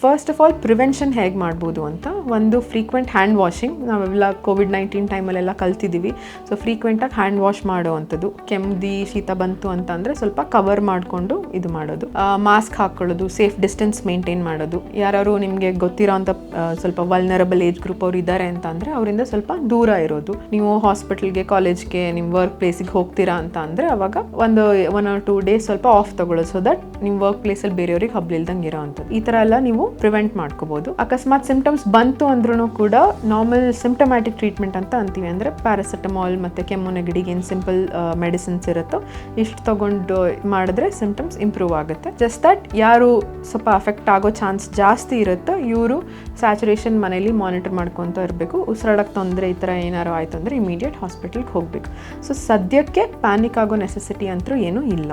First of all prevention ಹೇಗೆ ಮಾಡ್ಬೋದು ಅಂತ, ಒಂದು ಫ್ರೀಕ್ವೆಂಟ್ ಹ್ಯಾಂಡ್ ವಾಷಿಂಗ್. ನಾವೆಲ್ಲ ಕೋವಿಡ್-19 ಟೈಮಲ್ಲೆಲ್ಲ ಕಲ್ತಿದ್ದೀವಿ. ಸೊ ಫ್ರೀಕ್ವೆಂಟಾಗಿ ಹ್ಯಾಂಡ್ ವಾಶ್ ಮಾಡುವಂಥದ್ದು. ಕೆಮ್ಮು ಶೀತ ಬಂತು ಅಂತ ಅಂದರೆ ಸ್ವಲ್ಪ ಕವರ್ ಮಾಡಿಕೊಂಡು ಇದು ಮಾಡೋದು. ಮಾಸ್ಕ್ ಹಾಕ್ಕೊಳ್ಳೋದು, ಸೇಫ್ ಡಿಸ್ಟೆನ್ಸ್ ಮೇಂಟೈನ್ ಮಾಡೋದು. ಯಾರು ನಿಮಗೆ ಗೊತ್ತಿರೋ ಅಂಥ ಸ್ವಲ್ಪ ವಲ್ನರಬಲ್ ಏಜ್ ಗ್ರೂಪ್ ಅವ್ರು ಇದ್ದಾರೆ ಅಂತ ಅಂದರೆ ಅವರಿಂದ ಸ್ವಲ್ಪ ದೂರ ಇರೋದು. ನೀವು ಹಾಸ್ಪಿಟಲ್ಗೆ, ಕಾಲೇಜ್ಗೆ, ನಿಮ್ಮ ವರ್ಕ್ ಪ್ಲೇಸಿಗೆ ಹೋಗ್ತೀರಾ ಅಂತ ಅಂದರೆ ಅವಾಗ 1 or 2 ಡೇಸ್ ಸ್ವಲ್ಪ ಆಫ್ ತಗೊಳ್ಳೋದು. ಸೊ ದಟ್ ನಿಮ್ಮ ವರ್ಕ್ ಪ್ಲೇಸಲ್ಲಿ ಬೇರೆಯವ್ರಿಗೆ ಹಬ್ಲಿಲ್ದಂಗೆ ಇರೋ ಅಂಥದ್ದು. ಈ ಥರ ಎಲ್ಲ ನೀವು ಪ್ರಿವೆಂಟ್ ಮಾಡ್ಕೋಬೋದು. ಅಕಸ್ಮಾತ್ ಸಿಂಪ್ಟಮ್ಸ್ ಬಂತು ಅಂದ್ರೂ ಕೂಡ ನಾರ್ಮಲ್ ಸಿಂಪ್ಟಮ್ಯಾಟಿಕ್ ಟ್ರೀಟ್ಮೆಂಟ್ ಅಂತ ಅಂತೀವಿ. ಅಂದರೆ ಪ್ಯಾರಾಸಿಟಮಾಲ್ ಮತ್ತು ಕೆಮ್ಮು ನೆಗಡಿಗೆ ಏನು ಸಿಂಪಲ್ ಮೆಡಿಸಿನ್ಸ್ ಇರುತ್ತೋ ಇಷ್ಟು ತಗೊಂಡು ಮಾಡಿದ್ರೆ ಸಿಂಪ್ಟಮ್ಸ್ ಇಂಪ್ರೂವ್ ಆಗುತ್ತೆ. ಜಸ್ಟ್ ದಟ್ ಯಾರು ಸ್ವಲ್ಪ ಅಫೆಕ್ಟ್ ಆಗೋ ಚಾನ್ಸ್ ಜಾಸ್ತಿ ಇರುತ್ತೋ ಇವರು ಸ್ಯಾಚುರೇಷನ್ ಮನೇಲಿ ಮಾನಿಟರ್ ಮಾಡ್ಕೊತ ಇರಬೇಕು. ಉಸಿರಾಡಕ್ಕೆ ತೊಂದರೆ ಈ ಥರ ಏನಾರು ಆಯಿತು ಅಂದರೆ ಇಮಿಡಿಯೇಟ್ ಹಾಸ್ಪಿಟಲ್ಗೆ ಹೋಗಬೇಕು. ಸೊ ಸದ್ಯಕ್ಕೆ ಪ್ಯಾನಿಕ್ ಆಗೋ ನೆಸೆಸಿಟಿ ಅಂತೂ ಏನೂ ಇಲ್ಲ.